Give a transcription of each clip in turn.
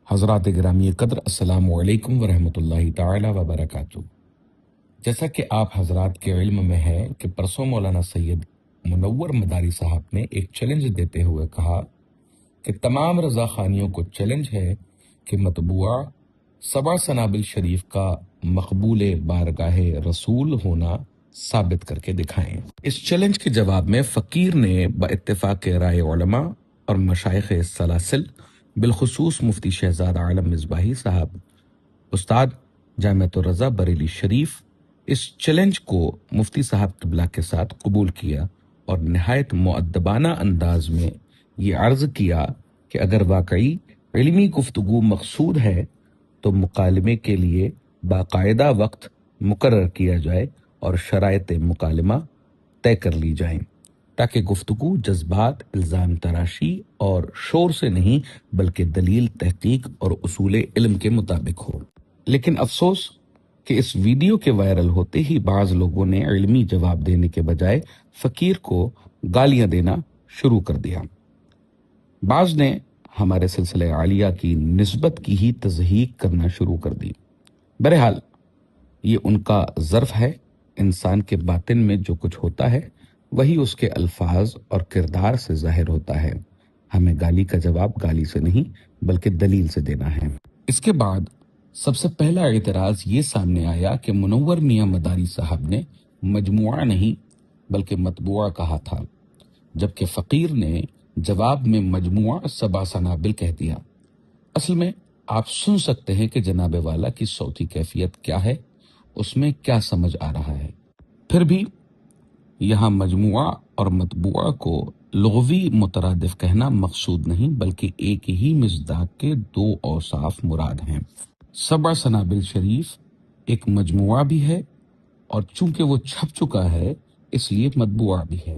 حضرات گرامی قدر، السلام علیکم ورحمۃ اللہ تعالی وبرکاتہ۔ جیسا کہ آپ حضرات کے علم میں ہے کہ پرسوں مولانا سید منور مداری صاحب نے ایک چیلنج دیتے ہوئے کہا کہ تمام رضا خانیوں کو چیلنج ہے کہ مطبوعہ سبع سنابل شریف کا مقبول بارگاہ رسول ہونا ثابت کر کے دکھائیں۔ اس چیلنج کے جواب میں فقیر نے باتفاق رائے علماء اور مشائخ سلاسل بالخصوص مفتی شہزاد عالم مصباحی صاحب استاد جامعۃ الرضا بریلی شریف اس چیلنج کو مفتی صاحب قبلہ کے ساتھ قبول کیا اور نہایت مؤدبانہ انداز میں یہ عرض کیا کہ اگر واقعی علمی گفتگو مقصود ہے تو مکالمے کے لیے باقاعدہ وقت مقرر کیا جائے اور شرائط مکالمہ طے کر لی جائیں تاکہ گفتگو جذبات، الزام تراشی اور شور سے نہیں بلکہ دلیل، تحقیق اور اصول علم کے مطابق ہو۔ لیکن افسوس کہ اس ویڈیو کے وائرل ہوتے ہی بعض لوگوں نے علمی جواب دینے کے بجائے فقیر کو گالیاں دینا شروع کر دیا۔ بعض نے ہمارے سلسلہ عالیہ کی نسبت کی ہی تضحیق کرنا شروع کر دی۔ بہرحال یہ ان کا ظرف ہے۔ انسان کے باطن میں جو کچھ ہوتا ہے وہی اس کے الفاظ اور کردار سے ظاہر ہوتا ہے۔ ہمیں گالی کا جواب گالی سے نہیں بلکہ دلیل سے دینا ہے۔ اس کے بعد سب سے پہلا اعتراض یہ سامنے آیا کہ منور میاں مداری صاحب نے مجموعہ نہیں بلکہ مطبوعہ کہا تھا، جبکہ فقیر نے جواب میں مجموعہ سبع سنابل کہہ دیا۔ اصل میں آپ سن سکتے ہیں کہ جناب والا کی صوتی کیفیت کیا ہے، اس میں کیا سمجھ آ رہا ہے۔ پھر بھی یہاں مجموعہ اور مطبوعہ کو لغوی مترادف کہنا مقصود نہیں بلکہ ایک ہی مصداق کے دو اوصاف مراد ہیں۔ سبع سنابل شریف ایک مجموعہ بھی ہے اور چونکہ وہ چھپ چکا ہے اس لیے مطبوعہ بھی ہے،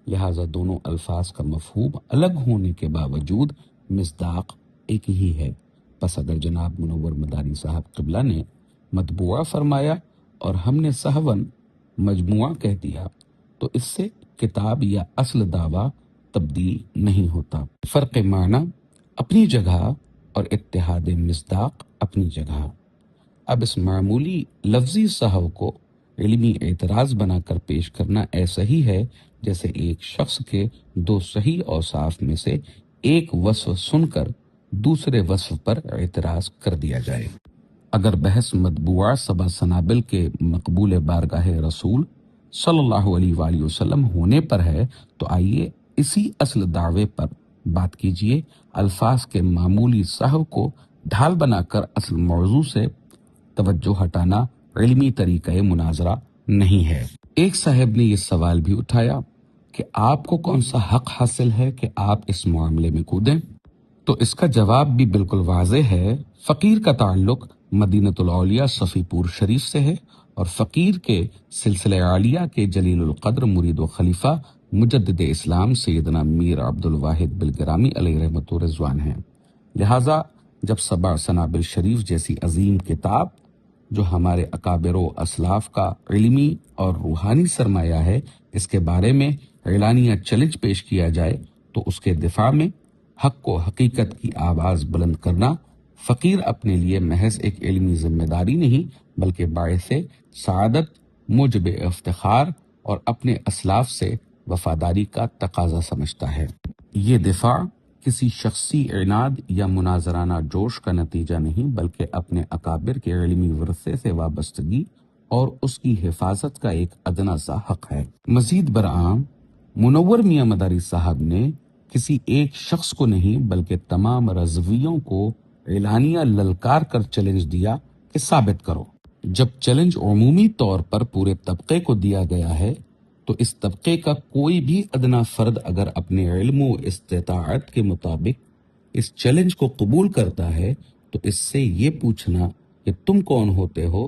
لہٰذا دونوں الفاظ کا مفہوم الگ ہونے کے باوجود مصداق ایک ہی ہے۔ پس اگر جناب منور مداری صاحب قبلہ نے مطبوعہ فرمایا اور ہم نے سہون مجموعہ کہہ دیا تو اس سے کتاب یا اصل دعویٰ تبدیل نہیں ہوتا۔ فرق معنی اپنی جگہ اور اتحاد مصداق اپنی جگہ۔ اب اس معمولی لفظی سہو کو علمی اعتراض بنا کر پیش کرنا ایسا ہی ہے جیسے ایک شخص کے دو صحیح اوصاف میں سے ایک وصف سن کر دوسرے وصف پر اعتراض کر دیا جائے۔ اگر بحث مطبوعہ سبع سنابل کے مقبول بارگاہ رسول صلی اللہ علیہ وآلہ وسلم ہونے پر ہے تو آئیے اسی اصل دعوے پر بات کیجیے۔ الفاظ کے معمولی سہو کو ڈھال بنا کر اصل موضوع سے توجہ ہٹانا علمی طریقہ مناظرہ نہیں ہے۔ ایک صاحب نے یہ سوال بھی اٹھایا کہ آپ کو کون سا حق حاصل ہے کہ آپ اس معاملے میں کودیں؟ تو اس کا جواب بھی بالکل واضح ہے۔ فقیر کا تعلق مدینۃ الاولیاء صفی پور شریف سے ہے اور فقیر کے سلسلہ عالیہ کے جلیل القدر مرید و خلیفہ مجدد اسلام سیدنا میر عبد الواحد بالگرامی علیہ رحمۃ و رضوان ہیں۔ لہٰذا جب سبع سنابل شریف جیسی عظیم کتاب جو ہمارے اکابر و اسلاف کا علمی اور روحانی سرمایہ ہے، اس کے بارے میں اعلانیہ چیلنج پیش کیا جائے تو اس کے دفاع میں حق و حقیقت کی آواز بلند کرنا فقیر اپنے لیے محض ایک علمی ذمہ داری نہیں بلکہ باعث سعادت، موجب افتخار اور اپنے اسلاف سے وفاداری کا تقاضا سمجھتا ہے۔ یہ دفاع کسی شخصی عناد یا مناظرانہ جوش کا نتیجہ نہیں بلکہ اپنے اکابر کے علمی ورثے سے وابستگی اور اس کی حفاظت کا ایک ادنیٰ سا حق ہے۔ مزید برآں منور میاں مداری صاحب نے کسی ایک شخص کو نہیں بلکہ تمام رضویوں کو اعلانیہ للکار کر چیلنج دیا کہ ثابت کرو۔ جب چیلنج عمومی طور پر پورے طبقے کو دیا گیا ہے تو اس طبقے کا کوئی بھی ادنیٰ فرد اگر اپنے علم و استطاعت کے مطابق اس چیلنج کو قبول کرتا ہے تو اس سے یہ پوچھنا کہ تم کون ہوتے ہو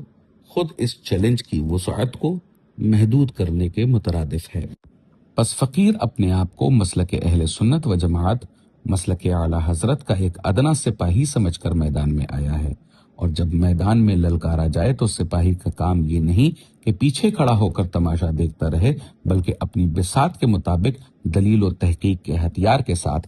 خود اس چیلنج کی وسعت کو محدود کرنے کے مترادف ہے۔ پس فقیر اپنے آپ کو مسلک اہل سنت و جماعت، مسلک اعلیٰ حضرت کا ایک ادنیٰ سپاہی سمجھ کر میدان میں آیا ہے، اور جب میدان میں للکارا جائے تو سپاہی کا کام یہ نہیں کہ پیچھے کھڑا ہو کر تماشا دیکھتا رہے بلکہ اپنی بساط کے مطابق دلیل و تحقیق کے ہتھیار کے ساتھ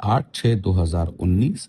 8/6/2019,